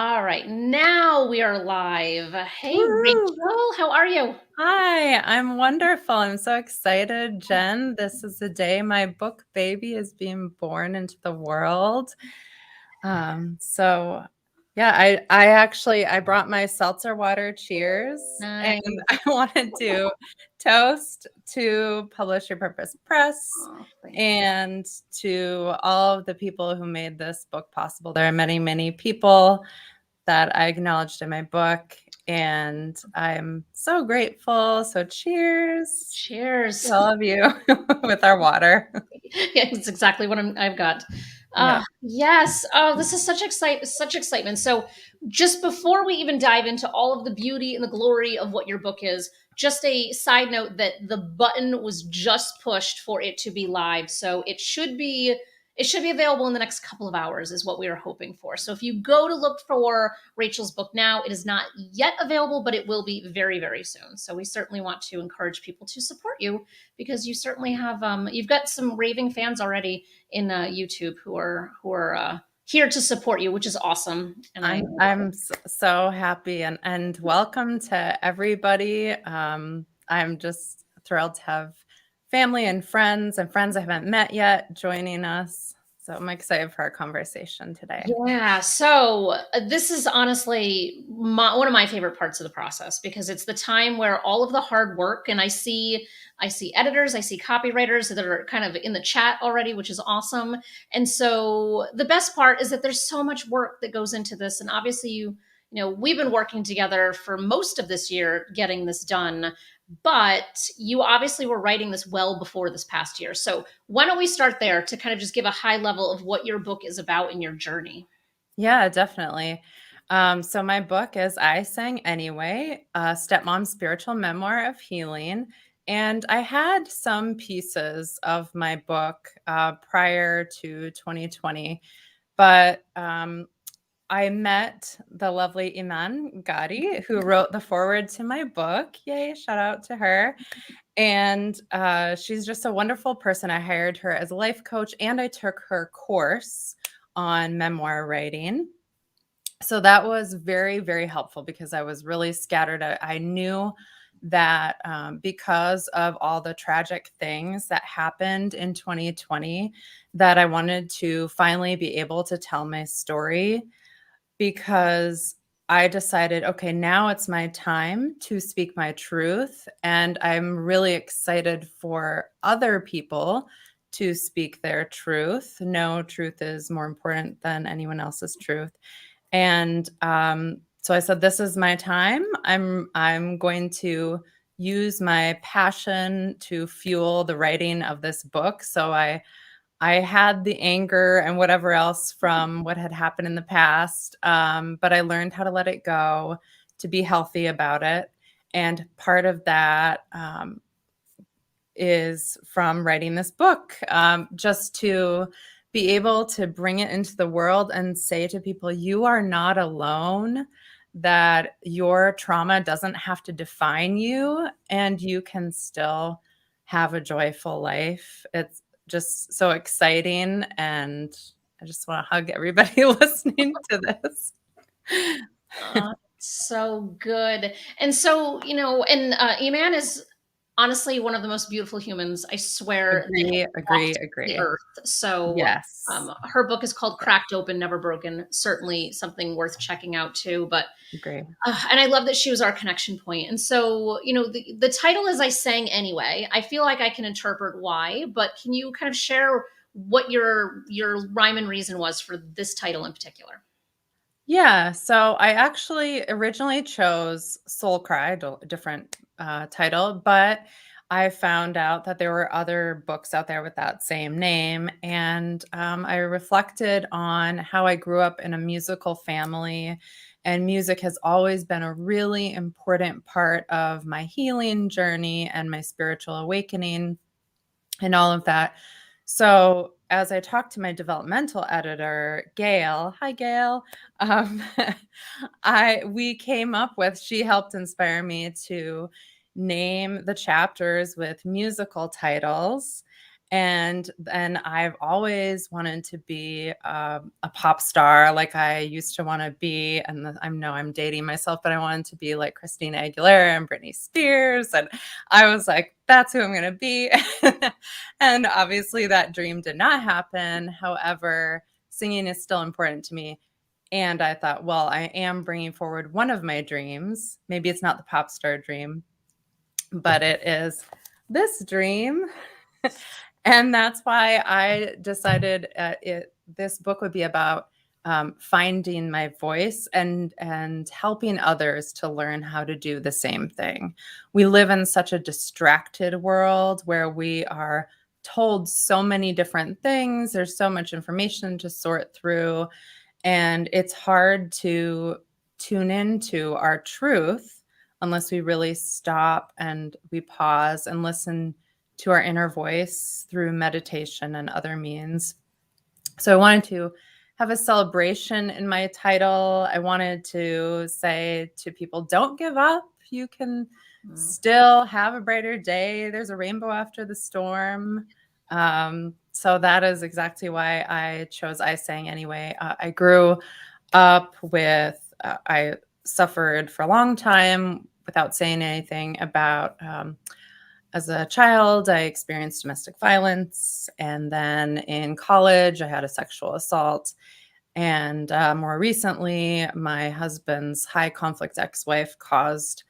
All right, now we are live. Hey, Woo! Rachel, how are you? Hi, I'm wonderful. I'm so excited, Jen. This is the day my book baby is being born into the world. So yeah, I brought my seltzer water cheers, and Nice. I wanted to toast to Publish Your Purpose Press Oh, thank you. and to all of the people who made this book possible. There are many, many people that I acknowledged in my book, and I'm so grateful. So cheers to Cheers. all of you with our water. Yeah, it's exactly what I've got. Yeah. Yes. Oh, this is such excitement. So, just before we even dive into all of the beauty and the glory of what your book is, just a side note that the button was just pushed for it to be live, so it should be available in the next couple of hours, is what we are hoping for. So, if you go to look for Rachel's book now, it is not yet available, but it will be very, very soon. So, we certainly want to encourage people to support you because you certainly have you've got some raving fans already in YouTube who are here to support you, which is awesome. And I I'm so happy and welcome to everybody. I'm just thrilled to have family and friends I haven't met yet joining us. So I'm excited for our conversation today. Yeah, so this is honestly one of my favorite parts of the process because it's the time where all of the hard work, and I see editors, I see copywriters that are kind of in the chat already, which is awesome. And so the best part is that there's so much work that goes into this, and obviously we've been working together for most of this year getting this done, but you obviously were writing this well before this past year. So why don't we start there to kind of just give a high level of what your book is about in your journey? Yeah, definitely. So my book is I Sang Anyway, a Stepmom's Spiritual Memoir of Healing. And I had some pieces of my book prior to 2020, but I met the lovely Iman Gadi, who wrote the foreword to my book. Yay, shout out to her. And she's just a wonderful person. I hired her as a life coach, and I took her course on memoir writing. So that was very, very helpful because I was really scattered. I knew that because of all the tragic things that happened in 2020, that I wanted to finally be able to tell my story, because I decided, okay, now it's my time to speak my truth. And I'm really excited for other people to speak their truth. No truth is more important than anyone else's truth. And so I said, this is my time. I'm going to use my passion to fuel the writing of this book. So I had the anger and whatever else from what had happened in the past, but I learned how to let it go, to be healthy about it. And part of that is from writing this book, just to be able to bring it into the world and say to people, you are not alone, that your trauma doesn't have to define you, and you can still have a joyful life. It's just so exciting, and I just want to hug everybody listening to this. So good. And so, and Iman is honestly one of the most beautiful humans, I swear, that Agree, has agree, walked the agree. earth. So, Yes. her book is called Yeah, Cracked Open, Never Broken. Certainly something worth checking out too. But agree. and I love that she was our connection point. And so, the title is I Sang Anyway. I feel like I can interpret why, but can you kind of share what your rhyme and reason was for this title in particular? Yeah, so I actually originally chose Soul Cry, different title, but I found out that there were other books out there with that same name. And I reflected on how I grew up in a musical family, and music has always been a really important part of my healing journey and my spiritual awakening and all of that. So as I talked to my developmental editor, Gail, hi Gail, um, we came up with, she helped inspire me to name the chapters with musical titles. And then I've always wanted to be a pop star, like I used to want to be. And I know I'm dating myself, but I wanted to be like Christina Aguilera and Britney Spears. And I was like, that's who I'm going to be. And obviously, that dream did not happen. However, singing is still important to me. And I thought, well, I am bringing forward one of my dreams. Maybe it's not the pop star dream, but it is this dream. And that's why I decided this book would be about finding my voice and helping others to learn how to do the same thing. We live in such a distracted world where we are told so many different things. There's so much information to sort through, and it's hard to tune into our truth unless we really stop and we pause and listen to our inner voice through meditation and other means. So I wanted to have a celebration in my title. I wanted to say to people, don't give up. You can still have a brighter day. There's a rainbow after the storm. So that is exactly why I chose I Sang Anyway. I grew up with, I suffered for a long time without saying anything about as a child, I experienced domestic violence. And then in college, I had a sexual assault. And more recently, my husband's high conflict ex wife caused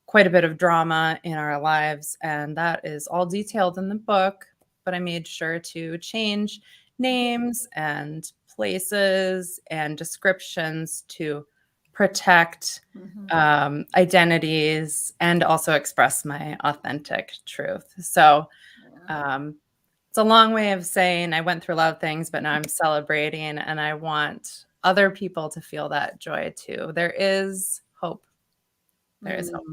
quite a bit of drama in our lives. And that is all detailed in the book. But I made sure to change names and places and descriptions to protect identities and also express my authentic truth. So it's a long way of saying I went through a lot of things, but now I'm celebrating and I want other people to feel that joy too. There is hope. There is hope.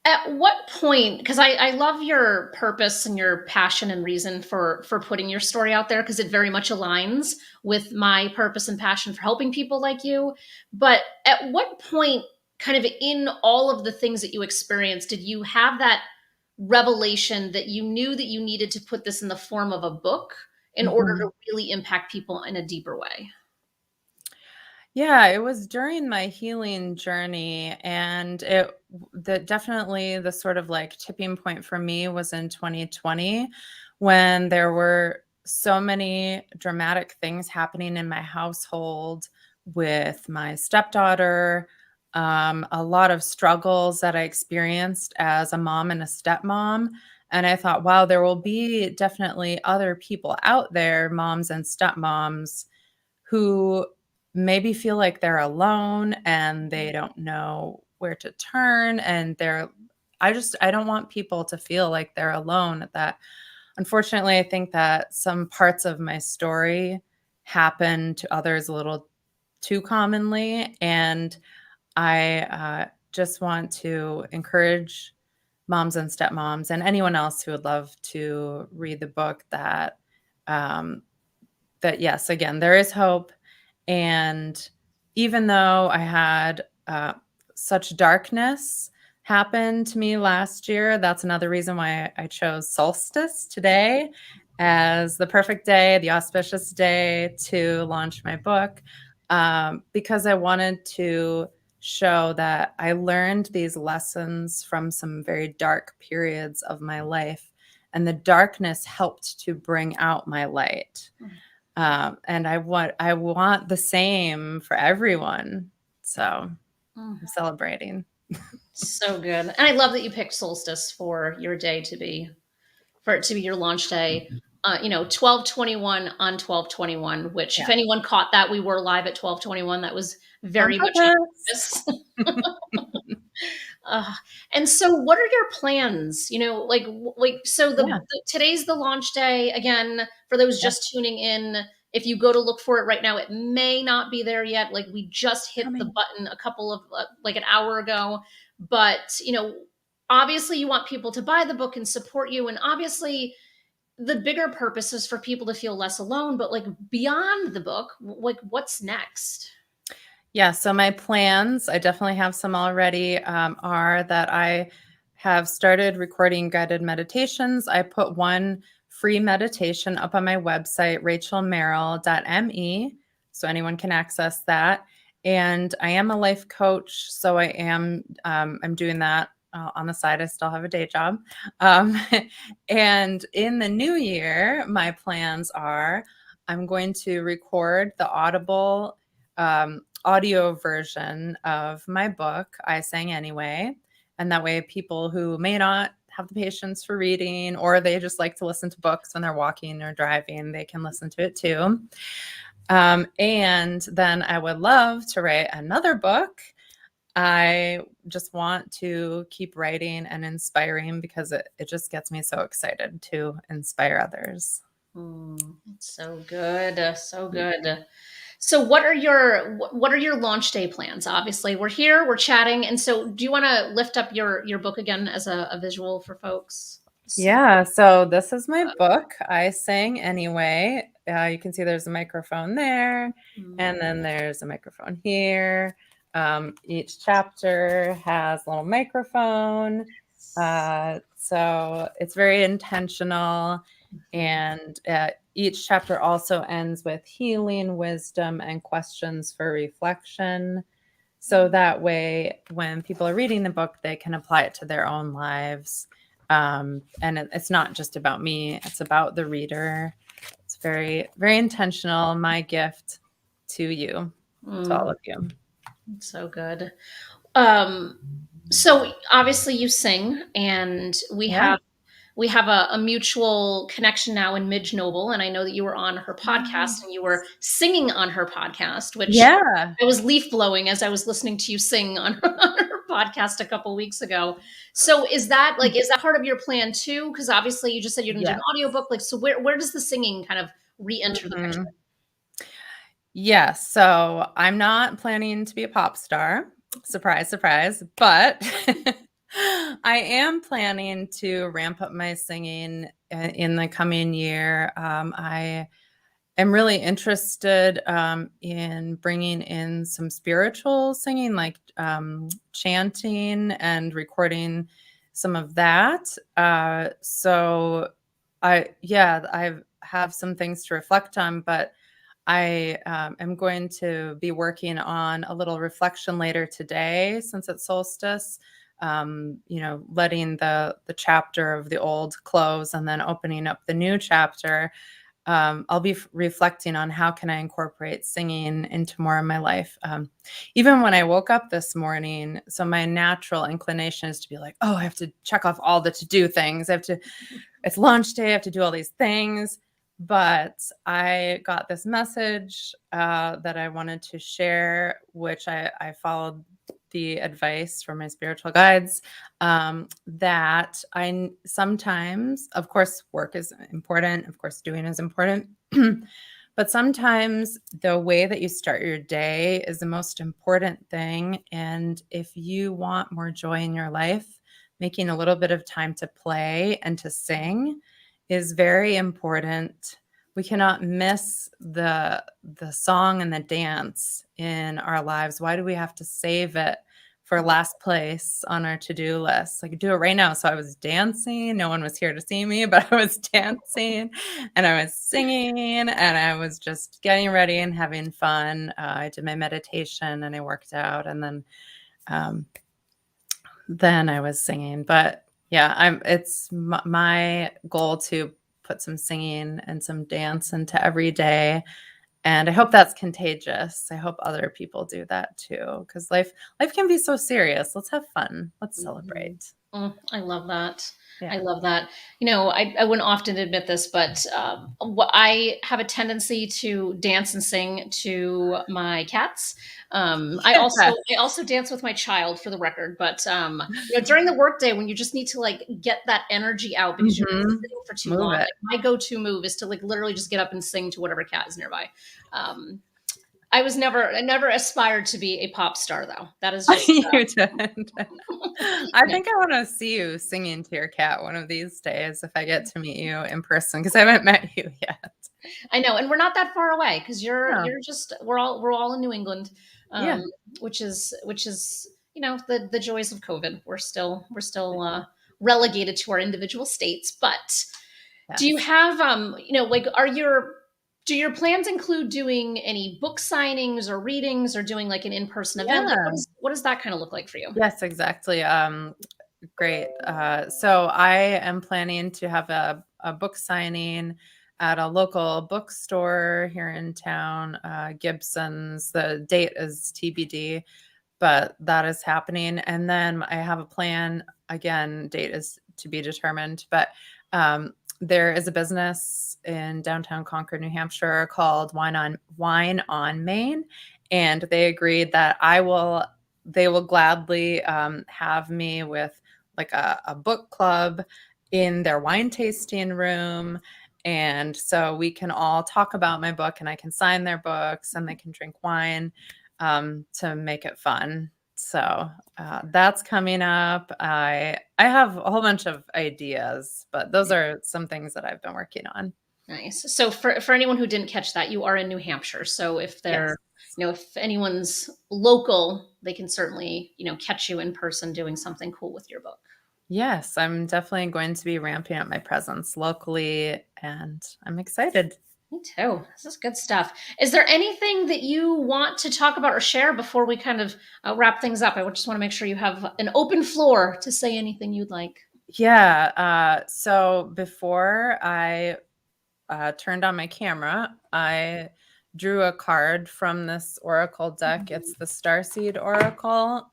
At what point, because I love your purpose and your passion and reason for putting your story out there, because it very much aligns with my purpose and passion for helping people like you. But at what point, kind of in all of the things that you experienced, did you have that revelation that you knew that you needed to put this in the form of a book in order to Mhm. really impact people in a deeper way? Yeah, it was during my healing journey, and definitely the sort of like tipping point for me was in 2020 when there were so many dramatic things happening in my household with my stepdaughter, a lot of struggles that I experienced as a mom and a stepmom. And I thought, wow, there will be definitely other people out there, moms and stepmoms, who maybe feel like they're alone and they don't know where to turn, and I don't want people to feel like they're alone. That unfortunately, I think that some parts of my story happen to others a little too commonly, and I just want to encourage moms and stepmoms and anyone else who would love to read the book um, that yes, again, there is hope. And even though I had such darkness happen to me last year, that's another reason why I chose solstice today as the perfect day, the auspicious day to launch my book, because I wanted to show that I learned these lessons from some very dark periods of my life. And the darkness helped to bring out my light. And I want the same for everyone. So I'm celebrating. So good. And I love that you picked solstice for your day to be, for it to be your launch day. 12/21 on 12/21, which if Yeah. anyone caught that, we were live at 12/21. That was On very much on purpose. purpose. Uh, and so what are your plans? So Yeah. today's the launch day. Again, for those Yeah. just tuning in, if you go to look for it right now, it may not be there yet. Like we just hit the Coming. button a couple of like an hour ago, but obviously you want people to buy the book and support you, and obviously the bigger purpose is for people to feel less alone, but like beyond the book, like what's next? Yeah, so my plans, I definitely have some already, are that I have started recording guided meditations. I put one free meditation up on my website, rachelmerrill.me, so anyone can access that. And I am a life coach, so I'm doing that on the side. I still have a day job. Um, and in the new year, my plans are I'm going to record the audio version of my book, I Sang Anyway. And that way, people who may not have the patience for reading, or they just like to listen to books when they're walking or driving, they can listen to it too. And then I would love to write another book. I just want to keep writing and inspiring because it just gets me so excited to inspire others. It's so good. So good. So what are your launch day plans? Obviously, we're here, we're chatting, and so do you want to lift up your book again as a visual for folks? Yeah, so this is my book, I Sang Anyway. You can see there's a microphone there, Mm, and then there's a microphone here. Each chapter has a little microphone. So it's very intentional. mhm, And each chapter also ends with healing, wisdom, and questions for reflection. So that way, when people are reading the book, they can apply it to their own lives. And it's not just about me, it's about the reader. It's very, very intentional. My gift to you, to all mm, of you. so good. Um, so obviously you sing, and we Yeah. have we have a mutual connection now in Midge Noble, and I know that you were on her podcast and you were singing on her podcast, which Yeah. I was leaf blowing as I was listening to you sing on on her podcast a couple weeks ago. So is that part of your plan too? Because obviously you just said you're going to do Yeah. an audiobook. Like, so where does the singing kind of re-enter the picture? Mhm. Yes. So I'm not planning to be a pop star. Surprise, surprise. But I am planning to ramp up my singing in the coming year. I am really interested in bringing in some spiritual singing, like chanting and recording some of that. I have some things to reflect on, but I am going to be working on a little reflection later today since it's solstice. Letting the chapter of the old close and then opening up the new chapter. I'll be reflecting on how can I incorporate singing into more of my life. Even when I woke up this morning, so my natural inclination is to be like, oh, I have to check off all the to-do things. It's launch day. I have to do all these things. But I got this message that I wanted to share, which I followed the advice from my spiritual guides, that sometimes, of course, work is important. Of course, doing is important. But sometimes the way that you start your day is the most important thing. And if you want more joy in your life, making a little bit of time to play and to sing is very important. We cannot miss the song and the dance in our lives. Why do we have to save it for last place on our to-do list? I could do it right now. So I was dancing. No one was here to see me, but I was dancing and I was singing and I was just getting ready and having fun. I did my meditation and I worked out, and um, then I was singing. But yeah, it's my goal to put some singing and some dance into every day. And I hope that's contagious. I hope other people do that too, because life can be so serious. Let's have fun. Let's Mhm. celebrate. I love that. I Yeah. love that. I wouldn't often admit this, but I have a tendency to dance and sing to my cats. I also Yeah. I also dance with my child, for the record. But during the workday, when you just need to like get that energy out because you're Mhm. sitting for too Move long, it. like my go-to move is to like literally just get up and sing to whatever cat is nearby. Um, I never aspired to be a pop star though. That is just You did. I no. think I wanna see you singing to your cat one of these days if I get to meet you in person, because I haven't met you yet. I know, and we're not that far away because No. you're just we're all in New England, um, Yeah. which is the joys of COVID. We're still relegated to our individual states, but Do you Yes. have, like, do your plans include doing any book signings or readings or doing like an in-person event? Like, Yeah. what does that kind of look like for you? Yes, exactly. Great. So I am planning to have a book signing at a local bookstore here in town, Gibson's. The date is TBD, but that is happening. And then I have a plan. Again, date is to be determined, but there is a business in downtown Concord, New Hampshire called Wine on Main, and they agreed that they will gladly have me with like a book club in their wine tasting room. And so we can all talk about my book and I can sign their books and they can drink wine to make it fun. So that's coming up. I have a whole bunch of ideas, but those are some things that I've been working on. Nice. So for anyone who didn't catch that, you are in New Hampshire. So if Yes. they're, if anyone's local, they can certainly, catch you in person doing something cool with your book. Yes, I'm definitely going to be ramping up my presence locally, and I'm excited. Me too. This is good stuff. Is there anything that you want to talk about or share before we kind of wrap things up? I just want to make sure you have an open floor to say anything you'd like. Yeah. So before I turned on my camera, I drew a card from this oracle deck. It's the Starseed Oracle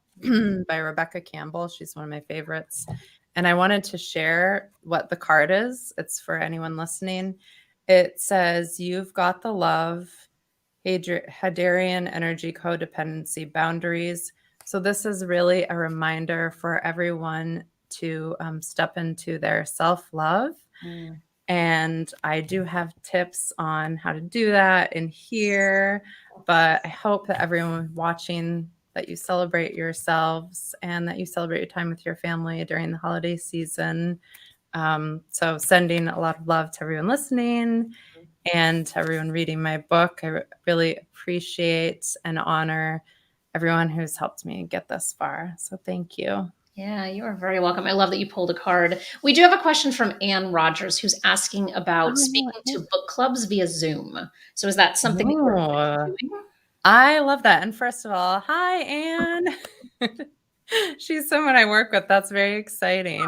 by Rebecca Campbell. She's one of my favorites. And I wanted to share what the card is. It's for anyone listening. It says, "You've got the love, Hadarian energy codependency boundaries." So this is really a reminder for everyone to step into their self-love. Mm. And I do have tips on how to do that in here, but I hope that everyone watching, that you celebrate yourselves and that you celebrate your time with your family during the holiday season. So sending a lot of love to everyone listening and to everyone reading my book. I really appreciate and honor everyone who's helped me get this far. So thank you. Yeah, you are very welcome. I love that you pulled a card. We do have a question from Ann Rogers who's asking about Oh, speaking to book clubs via Zoom. So is that something that you're oh, doing? I love that. And first of all, hi, Anne. She's someone I work with. That's very exciting.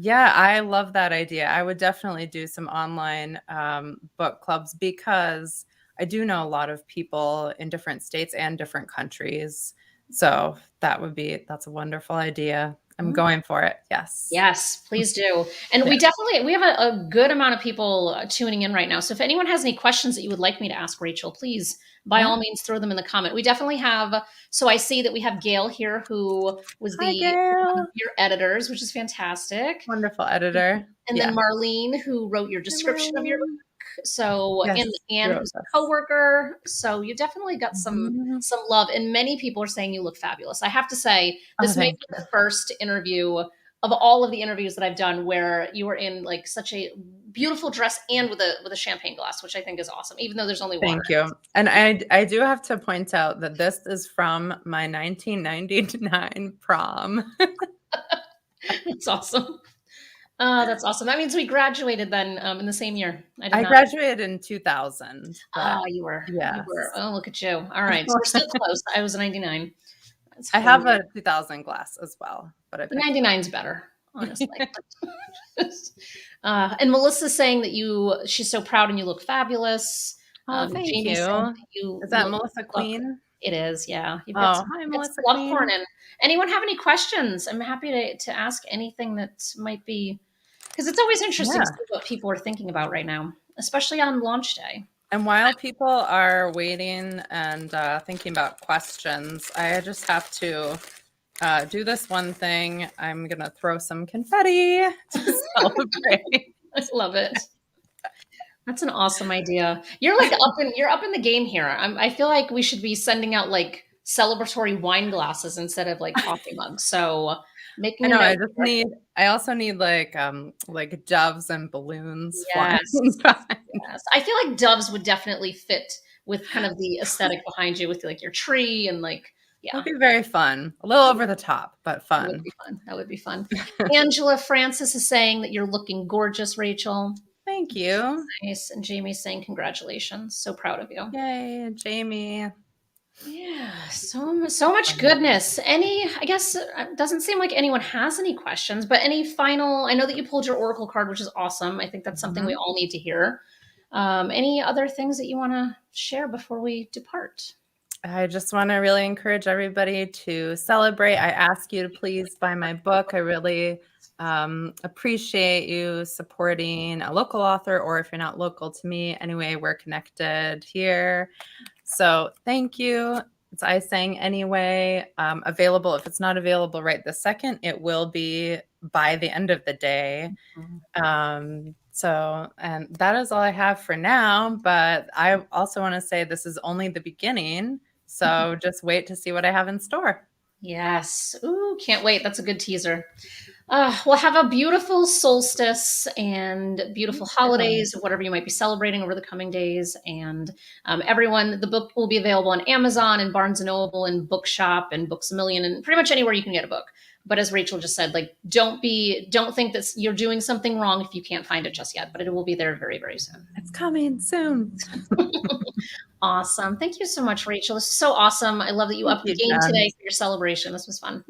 Yeah, I love that idea. I would definitely do some online book clubs because I do know a lot of people in different states and different countries. So that's a wonderful idea. I'm going for it. Yes. Yes, please do. And Yeah. we have a good amount of people tuning in right now. So if anyone has any questions that you would like me to ask Rachel, please by Yeah. all means throw them in the comment. We definitely have. So I see that we have Gail here, who was Hi, the one of Gail. your editors, which is fantastic. Wonderful editor. And then Yeah. Marlene, who wrote your Hi, description of your Marlene. book. So, Yes, and she Anne, wrote who's a this. coworker. So you definitely got Mhm. some love. And many people are saying you look fabulous. I have to say, Oh, this may thank be you. the first interview of all of the interviews that I've done where you were in like such a beautiful dress and with a champagne glass, which I think is awesome, even though there's only water. Thank you. And I do have to point out that this is from my 1999 prom. It's awesome. That's awesome. That means we graduated then in the same year. I did I not. graduated in 2000, but You were. yes. Oh, look at you. All right. So we're still close. I was 99. That's I funny. have a 2000 glass as well, but I The picked 99's better, honestly. And Melissa's saying that she's so proud and you look fabulous. Oh, thank Jamie's saying you. that you Is that look, Melissa look Queen? it is, yeah. Oh, hi, You've got some Melissa love pouring Queen. in. Anyone have any questions? I'm happy to ask anything that might be, because it's always interesting to Yeah. see what people are thinking about right now, especially on launch day. And while people are waiting and thinking about questions, I just have to do this one thing. I'm going to throw some confetti to celebrate. I love it. That's an awesome idea. You're up in the game here. I feel like we should be sending out like celebratory wine glasses instead of like coffee mugs. So I making a know, note here. I also need like doves and balloons flying Yes. by. Yes. I feel like doves would definitely fit with kind of the aesthetic behind you with like your tree and like It'll Yeah, be very fun. A little over the top, but that would fun. be fun. That would be fun. Angela Francis is saying that you're looking gorgeous, Rachel. Thank you. Nice. And Jamie's saying congratulations. So proud of you. Yay, Jamie. Yeah, so much goodness. I guess it doesn't seem like anyone has any questions, but any final, I know that you pulled your Oracle card, which is awesome. I think that's something we Mhm. all need to hear. Any other things that you want to share before we depart? I just want to really encourage everybody to celebrate. I ask you to please buy my book. I really appreciate you supporting a local author, or if you're not local to me, anyway, we're connected here. So thank you. It's I Sang Anyway. Available. If it's not available right this second, it will be by the end of the day. And that is all I have for now. But I also want to say this is only the beginning. So just wait to see what I have in store. Yes. Ooh, can't wait. That's a good teaser. Well, have a beautiful solstice and beautiful Yeah. holidays, whatever you might be celebrating over the coming days. And everyone, the book will be available on Amazon and Barnes and Noble and Bookshop and Books a Million and pretty much anywhere you can get a book. But as Rachel just said, like don't think that you're doing something wrong if you can't find it just yet. But it will be there very, very soon. It's coming soon. Awesome. Thank you so much, Rachel. This is so awesome. I love that you Thank upped the you, game Jen. today for your celebration. This was fun.